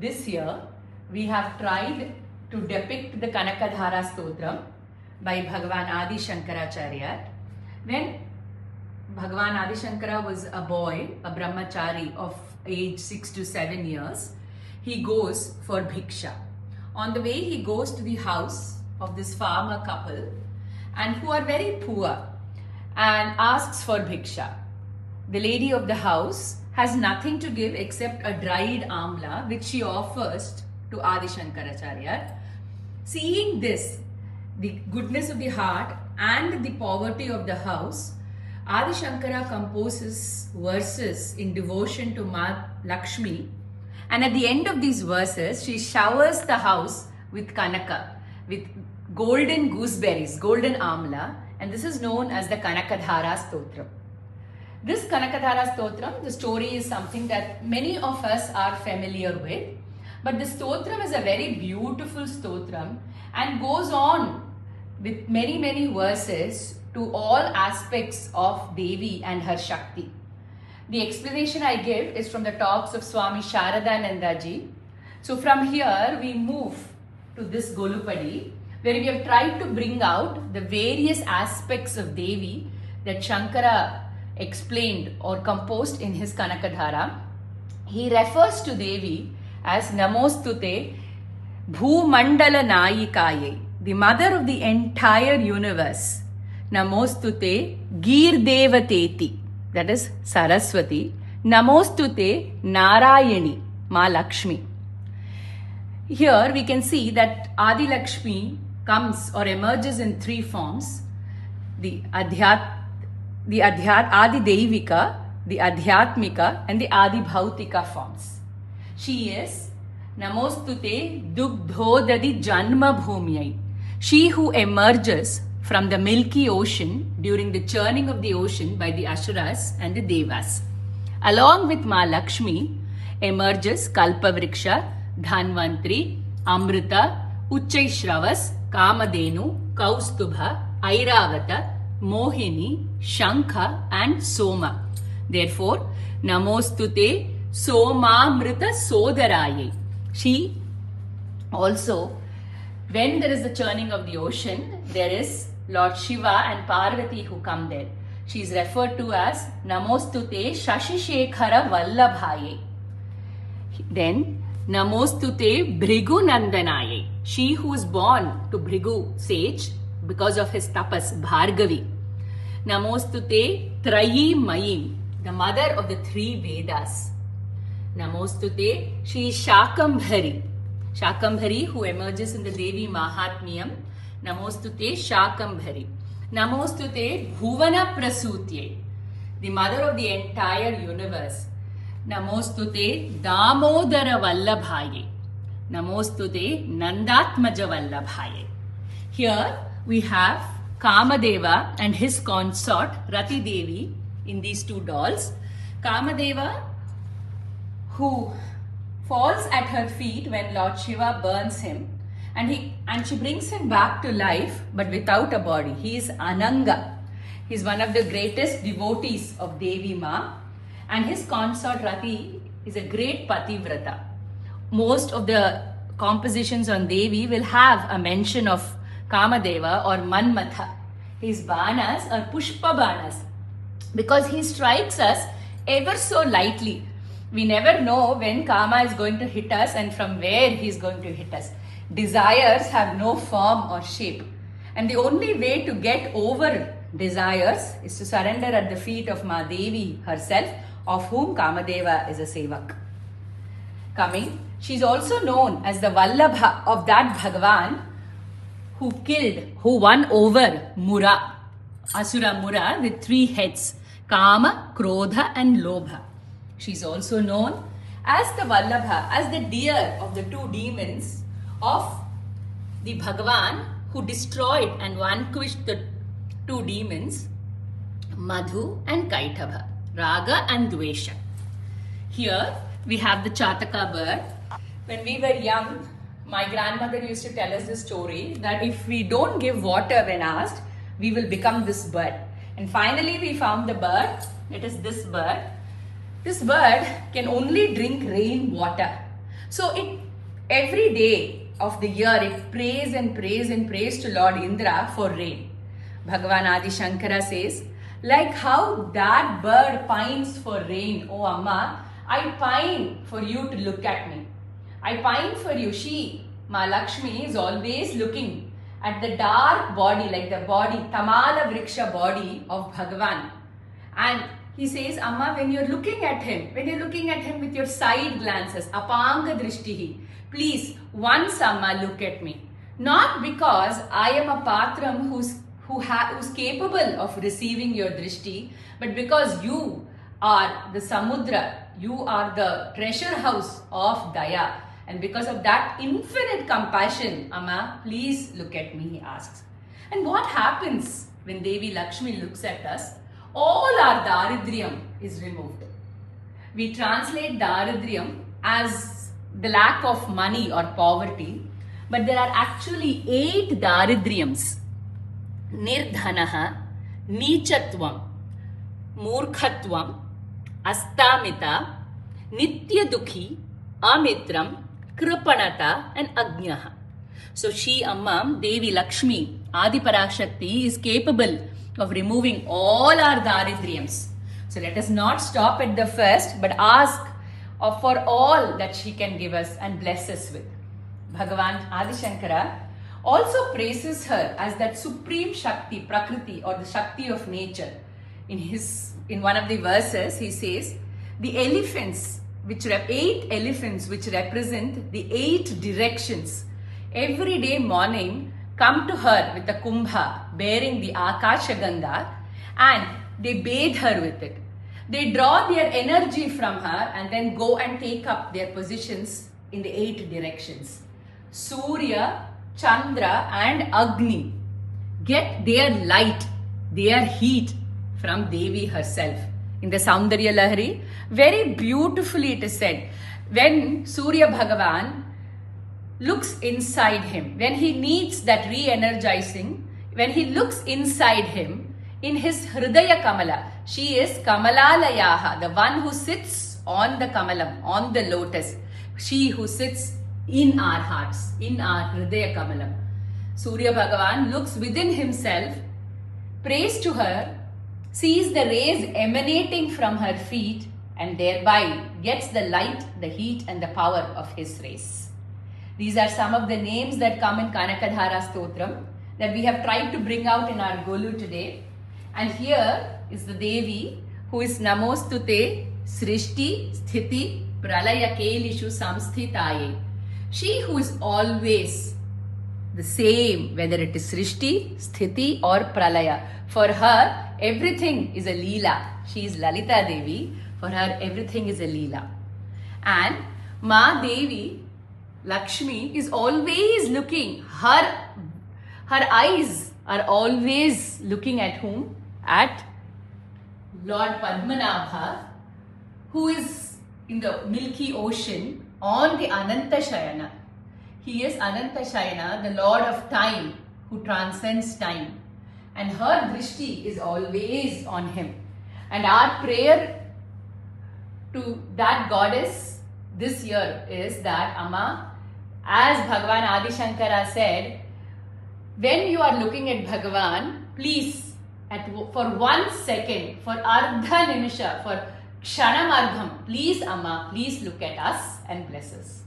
this year we have tried to depict the Kanakadhara Stotram by Bhagavan Adi Shankaracharya. When Bhagavan Adi Shankara was a boy, a brahmachari of age 6 to 7 years, he goes for bhiksha. On the way he goes to the house of this farmer couple and who are very poor and asks for bhiksha. The lady of the house has nothing to give except a dried amla which she offers to Adi Shankaracharya. Seeing this, the goodness of the heart and the poverty of the house, Adi Shankara composes verses in devotion to Ma Lakshmi, and at the end of these verses, she showers the house with Kanaka, with golden gooseberries, golden amla, and this is known as the Kanakadhara Stotram. This Kanakadhara Stotram, the story is something that many of us are familiar with, but the Stotram is a very beautiful Stotram and goes on with many verses to all aspects of Devi and her Shakti. The explanation I give is from the talks of Swami Sharadananda Ji. So from here we move to this Golupadi, where we have tried to bring out the various aspects of Devi that Shankara explained or composed in his Kanakadhara. He refers to Devi as Namostute Bhumandala Nayikaye, the mother of the entire universe. Namostute Gir Devateti, that is Saraswati. Namostute Narayani, Ma Lakshmi. Here we can see that Adi Lakshmi comes or emerges in three forms: the Adi Devika, the Adhyatmika, and the Adi Bhautika forms. She is Namostute Dugdhodadi Janma Bhumyai, she who emerges from the milky ocean during the churning of the ocean by the Asuras and the Devas. Along with Ma Lakshmi emerges Kalpavriksha, Dhanvantri, Amrita, Uchchaishravas, Kamadenu, Kaustubha, Airavata, Mohini, Shankha and Soma. Therefore, Namostute Somamrita Sodaraye. She also, when there is the churning of the ocean, there is Lord Shiva and Parvati who come there. She is referred to as Namostute Shashishekhara Vallabhaye. Then Namostute Bhrigu Nandanaye, she who is born to Bhrigu sage because of his tapas, Bhargavi. Namostute Trayi Mayim, the mother of the three Vedas. Namostute, she is Shakambhari. Shakambhari who emerges in the Devi Mahatmyam. Namostute Shakambhari. Namostute Bhuvana Prasutye, the mother of the entire universe. Namostute Damodara Vallabhaye. Namostute Nandatmaja Vallabhaye. Here we have Kamadeva and his consort Rati Devi in these two dolls. Kamadeva, who falls at her feet when Lord Shiva burns him, and she brings him back to life but without a body. He is Ananga. He is one of the greatest devotees of Devi Ma, and his consort Rati is a great Pativrata. Most of the compositions on Devi will have a mention of Kamadeva or Manmatha. His banas are Pushpa banas because he strikes us ever so lightly. We never know when Kama is going to hit us and from where he is going to hit us. Desires have no form or shape, and the only way to get over desires is to surrender at the feet of Ma Devi herself, of whom Kamadeva is a sevak. Coming, she is also known as the Vallabha of that Bhagavan who won over Mura, Asura Mura, with three heads: Kama, Krodha and Lobha. She is also known as the Vallabha, as the deer of the two demons of the Bhagavan who destroyed and vanquished the two demons, Madhu and Kaithabha, Raga and Dvesha. Here we have the Chataka bird. When we were young, my grandmother used to tell us the story that if we don't give water when asked, we will become this bird. And finally we found the bird. It is this bird. This bird can only drink rain water. So every day of the year it prays and prays and prays to Lord Indra for rain. Bhagavan Adi Shankara says, like how that bird pines for rain, oh Amma, I pine for you to look at me. I pine for you. She, Ma Lakshmi, is always looking at the dark body, like the body, Tamala Vriksha body of Bhagavan. And he says, Amma, when you're looking at him with your side glances, apanga drishtihi, please, once Amma, look at me. Not because I am a patram who's capable of receiving your drishti, but because you are the samudra, you are the treasure house of Daya. And because of that infinite compassion, Amma, please look at me, he asks. And what happens when Devi Lakshmi looks at us? All our daridriyam is removed. We translate daridriyam as the lack of money or poverty, but there are actually 8 daridriyams. Nirdhanaha, Nichatvam, Murkhatvam, Astamita, Nitya Dukhi, Amitram, Kripanata and Agnaha. So she, Amma, Devi Lakshmi, Adi Parashakti, is capable of removing all our daridriyams. So let us not stop at the first, but ask for all that she can give us and bless us with. Bhagavan Adi Shankara also praises her as that supreme Shakti, Prakriti, or the Shakti of nature. In one of the verses, he says, the elephants, 8 elephants which represent the 8 directions, every day morning come to her with a kumbha bearing the Akasha Ganga, and they bathe her with it. They draw their energy from her and then go and take up their positions in the 8 directions. Surya, Chandra and Agni get their light, their heat from Devi herself. In the Saundarya Lahari, very beautifully it is said, when Surya Bhagavan looks inside him, when he needs that re-energizing, when he looks inside him, in his Hridaya Kamala, she is Kamalalayaha, the one who sits on the Kamalam, on the lotus, she who sits in our hearts, in our Hridaya Kamalam. Surya Bhagavan looks within himself, prays to her, sees the rays emanating from her feet, and thereby gets the light, the heat and the power of his rays. These are some of the names that come in Kanakadhara Stotram that we have tried to bring out in our Golu today. And here is the Devi who is Namostute Srishti Sthiti Pralaya Kelishu Samsthitaye. She who is always the same, whether it is Srishti, Sthiti or Pralaya. For her, everything is a Leela. She is Lalita Devi. For her, everything is a Leela. And Ma Devi, Lakshmi, is always looking. Her eyes are always looking at whom? At Lord Padmanabha, who is in the Milky Ocean on the Ananta Shayana. He is Ananta Shayana, the Lord of Time, who transcends time. And her drishti is always on him. And our prayer to that goddess this year is that, Amma, as Bhagavan Adi Shankara said, when you are looking at Bhagavan, please, for 1 second, for Ardha Nimisha, for Kshanamardham, please, Amma, please look at us and bless us.